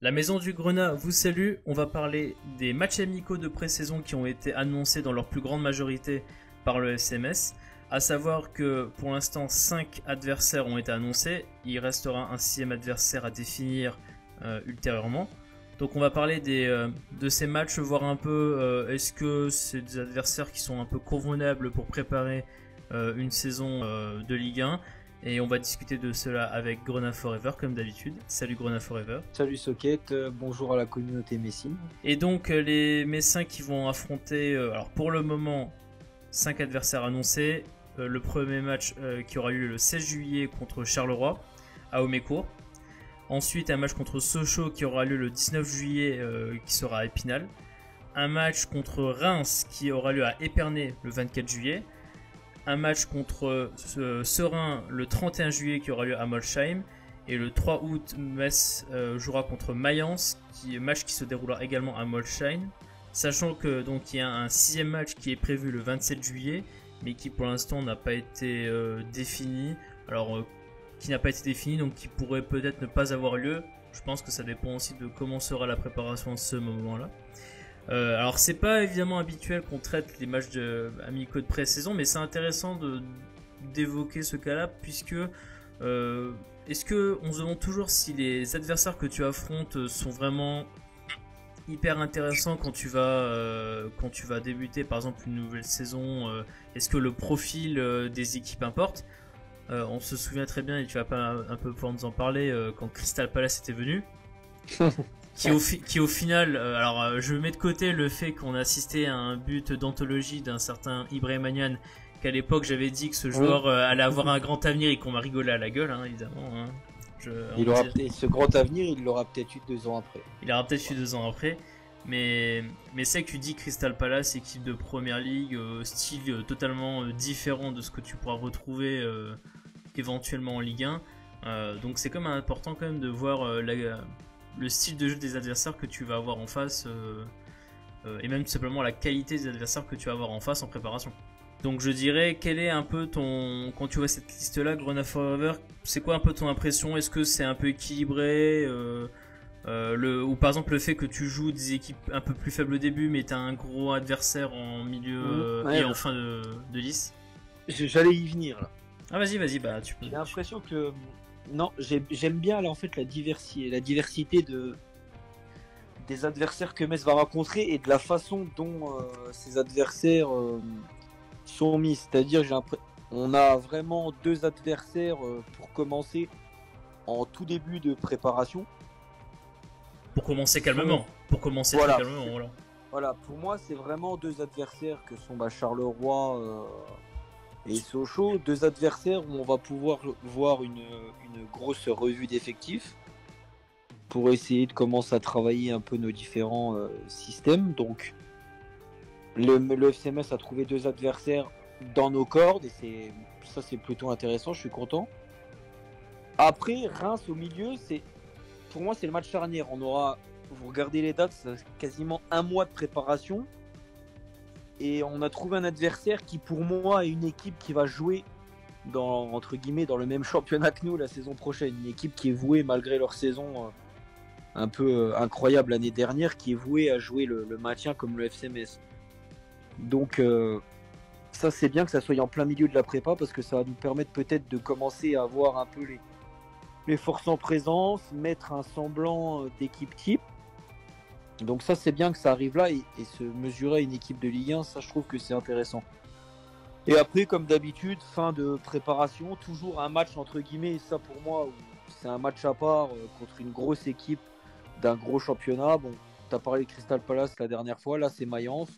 La Maison du Grenat vous salue, on va parler des matchs amicaux de pré-saison qui ont été annoncés dans leur plus grande majorité par le SMS. A savoir que pour l'instant 5 adversaires ont été annoncés, il restera un 6ème adversaire à définir ultérieurement. Donc on va parler de ces matchs, voir un peu est-ce que c'est des adversaires qui sont un peu convenables pour préparer une saison de Ligue 1. Et on va discuter de cela avec Grenat Forever comme d'habitude. Salut Grenat Forever. Salut Socket, bonjour à la communauté Messine. Et donc les Messins qui vont affronter, alors pour le moment, 5 adversaires annoncés. Le premier match qui aura lieu le 16 juillet contre Charleroi à Homécourt. Ensuite un match contre Sochaux qui aura lieu le 19 juillet qui sera à Épinal. Un match contre Reims qui aura lieu à Épernay le 24 juillet. Un match contre Serein le 31 juillet qui aura lieu à Molsheim. Et le 3 août, Metz jouera contre Mayence, match qui se déroulera également à Molsheim. Sachant que donc il y a un 6ème match qui est prévu le 27 juillet, mais qui pour l'instant n'a pas été défini. Alors qui n'a pas été défini, donc qui pourrait peut-être ne pas avoir lieu. Je pense que ça dépend aussi de comment sera la préparation à ce moment-là. Alors c'est pas évidemment habituel qu'on traite les matchs amicaux de pré-saison, mais c'est intéressant d'évoquer ce cas-là, puisque est-ce que on se demande toujours si les adversaires que tu affrontes sont vraiment hyper intéressants quand tu vas débuter par exemple une nouvelle saison. Est-ce que le profil des équipes importe? On se souvient très bien, et tu vas pas un peu pouvoir nous en parler, quand Crystal Palace était venu. Qui au final, alors je mets de côté le fait qu'on a assisté à un but d'anthologie d'un certain Ibrahima Niane, qu'à l'époque j'avais dit que ce joueur allait avoir un grand avenir et qu'on m'a rigolé à la gueule, hein, évidemment. Hein. Ce grand avenir, il l'aura peut-être eu 2 ans après. Il aura peut-être eu 2 ans après. Mais c'est que tu dis Crystal Palace, équipe de première ligue, style totalement différent de ce que tu pourras retrouver éventuellement en Ligue 1. Donc c'est comme important quand même de voir le style de jeu des adversaires que tu vas avoir en face, et même tout simplement la qualité des adversaires que tu vas avoir en face en préparation. Donc je dirais, quel est un peu quand tu vois cette liste là, Grenat Forever, c'est quoi un peu ton impression? Est-ce que c'est un peu équilibré, ou par exemple le fait que tu joues des équipes un peu plus faibles au début mais tu as un gros adversaire en milieu et en fin de liste? J'allais y venir là. Ah vas-y, bah tu peux. J'ai l'impression que non, j'aime bien là en fait la diversité des adversaires que Metz va rencontrer et de la façon dont ces adversaires sont mis. C'est-à-dire on a vraiment 2 adversaires pour commencer en tout début de préparation. Pour commencer calmement. Pour commencer voilà. Très calmement, voilà. Voilà, pour moi, c'est vraiment 2 adversaires que sont Charleroi et Sochaux. 2 adversaires où on va pouvoir voir une grosse revue d'effectifs pour essayer de commencer à travailler un peu nos différents systèmes. Donc, le FCMS a trouvé 2 adversaires dans nos cordes et ça, c'est plutôt intéressant. Je suis content. Après, Reims au milieu, pour moi, c'est le match charnière. Vous regardez les dates, c'est quasiment 1 mois de préparation. Et on a trouvé un adversaire qui, pour moi, est une équipe qui va jouer entre guillemets, dans le même championnat que nous la saison prochaine. Une équipe qui est vouée, malgré leur saison un peu incroyable l'année dernière, qui est vouée à jouer le maintien comme le FCMS. Donc, ça, c'est bien que ça soit en plein milieu de la prépa parce que ça va nous permettre peut-être de commencer à voir un peu les forces en présence, mettre un semblant d'équipe type. Donc ça, c'est bien que ça arrive là et se mesurer à une équipe de Ligue 1, ça je trouve que c'est intéressant. Et après, comme d'habitude, fin de préparation, toujours un match entre guillemets, ça pour moi, c'est un match à part contre une grosse équipe d'un gros championnat. Bon, t'as parlé de Crystal Palace la dernière fois, là c'est Mayence,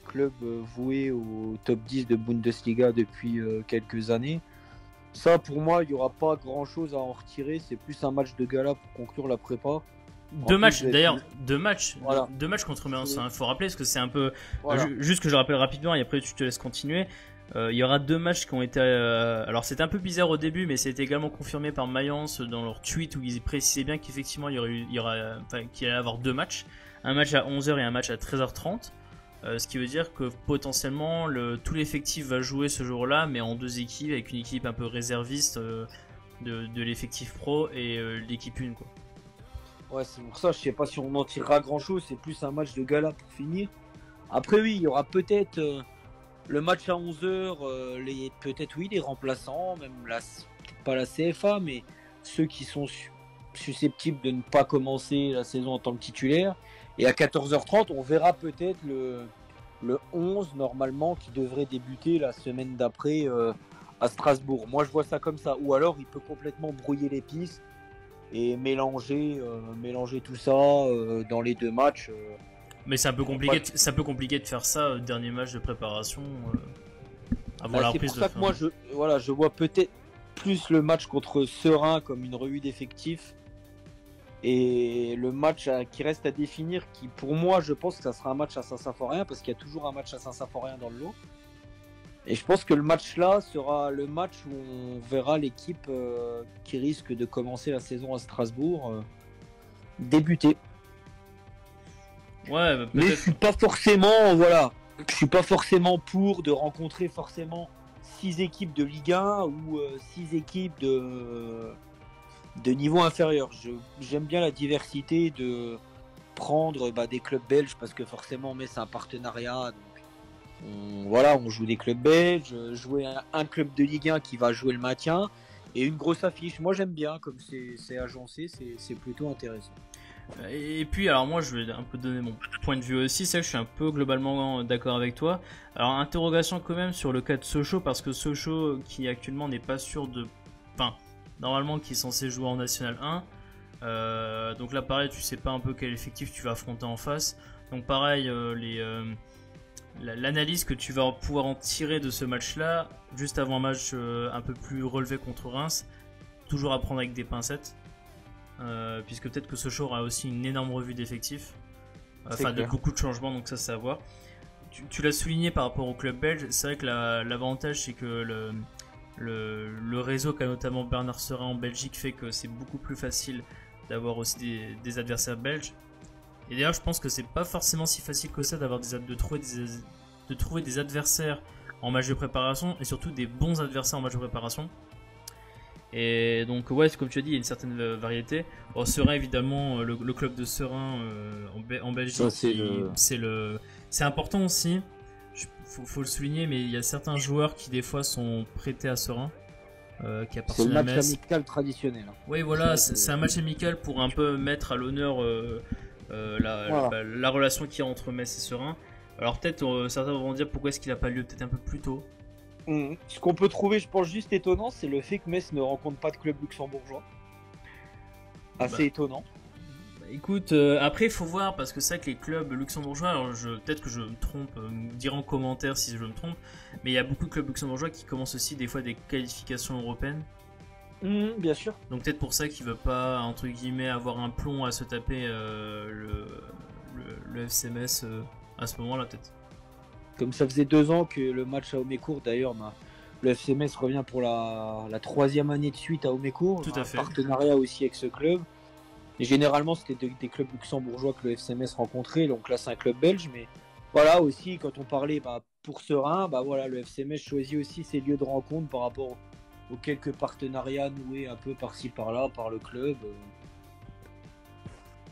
club voué au top 10 de Bundesliga depuis quelques années. Ça, pour moi, il n'y aura pas grand-chose à en retirer. C'est plus un match de gala pour conclure la prépa. Deux matchs Voilà. Deux matchs contre Mayence. Il faut rappeler, parce que c'est un peu... Voilà. Juste que je rappelle rapidement, et après tu te laisses continuer. Il y aura 2 matchs qui ont été... alors c'était un peu bizarre au début, mais c'était également confirmé par Mayence dans leur tweet où ils précisaient bien qu'effectivement qu'il allait y avoir 2 matchs. Un match à 11h et un match à 13h30. Ce qui veut dire que potentiellement tout l'effectif va jouer ce jour-là, mais en 2 équipes, avec une équipe un peu réserviste de l'effectif pro et l'équipe 1, quoi. Ouais, c'est pour ça, je sais pas si on en tirera grand chose, c'est plus un match de gala pour finir. Après, oui, il y aura peut-être le match à 11h, peut-être oui, les remplaçants, même pas la CFA, mais ceux qui sont susceptibles de ne pas commencer la saison en tant que titulaire. Et à 14h30, on verra peut-être le 11 normalement qui devrait débuter la semaine d'après à Strasbourg. Moi, je vois ça comme ça. Ou alors, il peut complètement brouiller les pistes et mélanger tout ça dans les deux matchs. Mais c'est un peu compliqué, de faire ça dernier match de préparation avant la C'est reprise pour de ça que moi, je vois peut-être plus le match contre Serein comme une revue d'effectifs et le match qui reste à définir, qui pour moi, je pense que ça sera un match à Saint-Symphorien parce qu'il y a toujours un match à Saint-Symphorien dans le lot. Et je pense que le match là sera le match où on verra l'équipe qui risque de commencer la saison à Strasbourg débuter. Ouais, bah, mais je suis pas forcément, je suis pas forcément pour de rencontrer forcément 6 équipes de Ligue 1 ou 6 équipes de niveau inférieur. J'aime bien la diversité de prendre des clubs belges parce que forcément Metz c'est un partenariat. Donc on joue des clubs belges, jouer un club de Ligue 1 qui va jouer le maintien et une grosse affiche. Moi j'aime bien comme c'est agencé, c'est plutôt intéressant. Et puis alors moi je vais un peu donner mon point de vue aussi, c'est que je suis un peu globalement d'accord avec toi. Alors interrogation quand même sur le cas de Sochaux parce que Sochaux qui actuellement n'est pas sûr de... Enfin, normalement qui est censé jouer en National 1. Donc là pareil tu sais pas un peu quel effectif tu vas affronter en face. Donc pareil l'analyse que tu vas pouvoir en tirer de ce match là, juste avant un match un peu plus relevé contre Reims, toujours à prendre avec des pincettes. Puisque peut-être que Sochaux aura aussi une énorme revue d'effectifs, de beaucoup de changements, donc ça c'est à voir. Tu l'as souligné par rapport au club belge, c'est vrai que l'avantage c'est que le réseau qu'a notamment Bernard Serin en Belgique fait que c'est beaucoup plus facile d'avoir aussi des adversaires belges. Et d'ailleurs je pense que c'est pas forcément si facile que ça de trouver des adversaires en match de préparation et surtout des bons adversaires en match de préparation. Et donc ouais, comme tu as dit, il y a une certaine variété. Bon, Serein évidemment, le club de Serein en Belgique, c'est important aussi. Faut le souligner, mais il y a certains joueurs qui des fois sont prêtés à Serein, qui appartiennent à Metz. C'est le match amical traditionnel. Oui, voilà, c'est un match amical pour un peu mettre à l'honneur la relation qu'il y a entre Metz et Serein. Alors peut-être certains vont dire pourquoi est-ce qu'il n'a pas lieu peut-être un peu plus tôt. Ce qu'on peut trouver, je pense, juste étonnant, c'est le fait que Metz ne rencontre pas de club luxembourgeois. Assez étonnant. Écoute, après il faut voir parce que c'est vrai que les clubs luxembourgeois, alors peut-être que je me trompe, me direz en commentaire si je me trompe, mais il y a beaucoup de clubs luxembourgeois qui commencent aussi des fois des qualifications européennes. Bien sûr. Donc peut-être pour ça qu'il veut pas entre guillemets avoir un plomb à se taper le FC Metz à ce moment-là peut-être. Comme ça faisait 2 ans que le match à Homécourt, d'ailleurs, le FC Metz revient pour la 3e année de suite à Homécourt. Tout à fait. Partenariat aussi avec ce club. Et généralement, c'était des clubs luxembourgeois que le FC Metz rencontrait. Donc là, c'est un club belge. Mais voilà aussi, quand on parlait pour Serein, le FC Metz choisit aussi ses lieux de rencontre par rapport aux quelques partenariats noués un peu par-ci par-là par le club.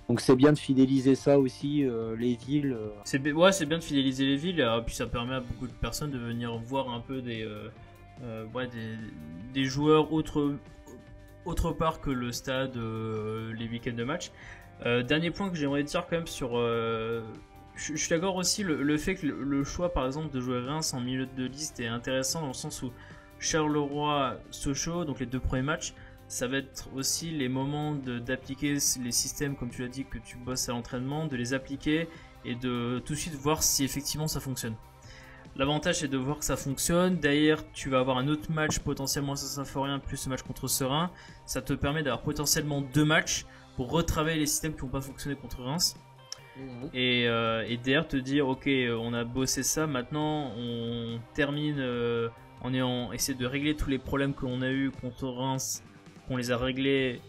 Donc c'est bien de fidéliser ça aussi, les villes. C'est bien de fidéliser les villes, et puis ça permet à beaucoup de personnes de venir voir un peu des joueurs autre part que le stade, les week-ends de match. Dernier point que j'aimerais dire quand même sur... je suis d'accord aussi, le fait que le choix par exemple de jouer Reims en milieu de liste est intéressant dans le sens où Charleroi, Sochaux, donc les 2 premiers matchs, ça va être aussi les moments d'appliquer les systèmes, comme tu l'as dit, que tu bosses à l'entraînement, de les appliquer et de tout de suite voir si effectivement ça fonctionne. L'avantage c'est de voir que ça fonctionne. D'ailleurs, tu vas avoir un autre match potentiellement à Saint-Symphorien plus ce match contre Serein. Ça te permet d'avoir potentiellement 2 matchs pour retravailler les systèmes qui n'ont pas fonctionné contre Reims. Et derrière te dire ok, on a bossé ça, maintenant on termine en ayant essayé de régler tous les problèmes que l'on a eu contre Reims. On les a réglés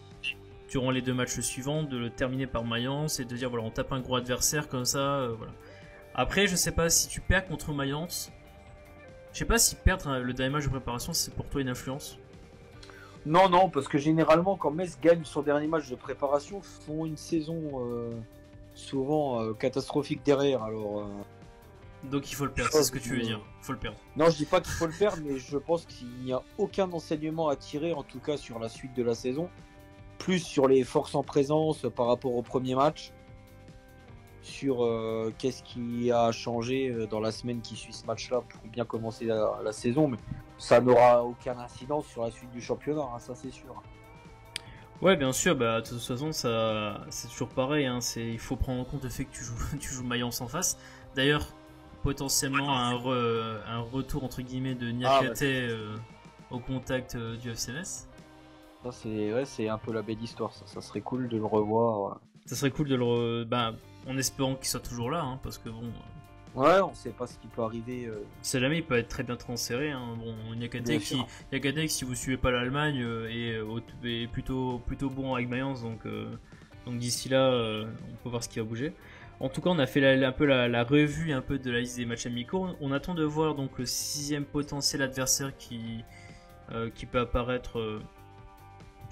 durant les 2 matchs suivants, de le terminer par Mayence et de dire voilà, on tape un gros adversaire comme ça, voilà. Après, je sais pas si tu perds contre Mayence, je sais pas si perdre le dernier match de préparation c'est pour toi une influence. Non, non, parce que généralement, quand Metz gagne son dernier match de préparation, font une saison souvent catastrophique derrière. Alors, Donc il faut le perdre, je c'est pense ce que tu veux que- dire. Faut le perdre. non, je dis pas qu'il faut le faire, mais je pense qu'il n'y a aucun enseignement à tirer, en tout cas sur la suite de la saison. Plus sur les forces en présence par rapport au premier match, sur qu'est-ce qui a changé dans la semaine qui suit ce match-là pour bien commencer la saison. Mais ça n'aura aucun incidence sur la suite du championnat, hein, ça c'est sûr. Ouais, bien sûr, bah, de toute façon, ça, c'est toujours pareil. Hein, il faut prendre en compte le fait que tu joues Mayence en face. D'ailleurs, potentiellement un retour entre guillemets de Niakate au contact du FC Metz. Ça, c'est un peu la belle histoire, ça serait cool de le revoir. Ça serait cool de bah, en espérant qu'il soit toujours là, hein, parce que bon. Ouais, on sait pas ce qui peut arriver. C'est l'ami, il peut être très bien transféré. Hein. Bon, Niakate, Bien sûr. si vous suivez pas l'Allemagne, est plutôt bon avec Mayence, donc d'ici là, on peut voir ce qui va bouger. En tout cas, on a fait un peu la revue un peu de la liste des matchs amicaux. On attend de voir donc le 6ème potentiel adversaire qui peut apparaître.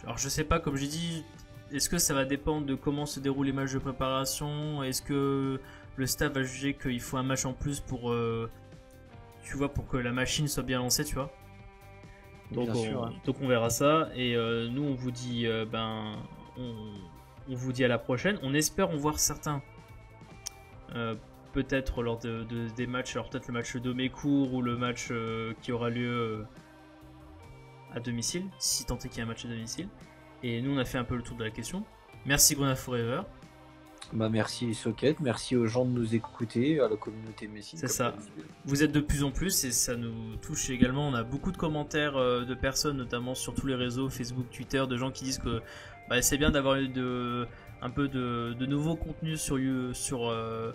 Alors je sais pas, comme j'ai dit, est-ce que ça va dépendre de comment se déroulent les matchs de préparation? Est-ce que le staff va juger qu'il faut un match en plus pour, tu vois, pour que la machine soit bien lancée, tu vois? Donc, Bien sûr, hein. donc on verra ça. Et nous, on vous dit, on vous dit à la prochaine. On espère en voir certains. Peut-être lors des matchs, alors peut-être le match d'Omécourt ou le match qui aura lieu à domicile, si tant est qu'il y a un match à domicile. Et nous, on a fait un peu le tour de la question. Merci Grenade Forever. Bah, merci Socket, merci aux gens de nous écouter, à la communauté Messi. C'est ça. Vous êtes de plus en plus et ça nous touche également. On a beaucoup de commentaires de personnes, notamment sur tous les réseaux, Facebook, Twitter, de gens qui disent que bah, c'est bien d'avoir un peu de nouveaux contenus sur le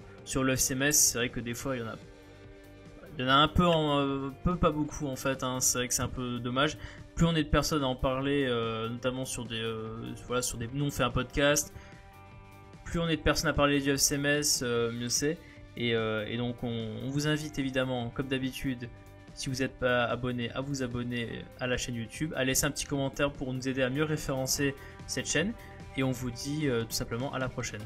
FCMS. C'est vrai que des fois, il y en a un peu, pas beaucoup en fait. Hein. C'est vrai que c'est un peu dommage. Plus on est de personnes à en parler, notamment sur des. Nous, on fait un podcast. Plus on est de personnes à parler du FCMS, mieux c'est. Et donc on vous invite évidemment, comme d'habitude, si vous n'êtes pas abonné, à vous abonner à la chaîne YouTube, à laisser un petit commentaire pour nous aider à mieux référencer cette chaîne. Et on vous dit tout simplement à la prochaine.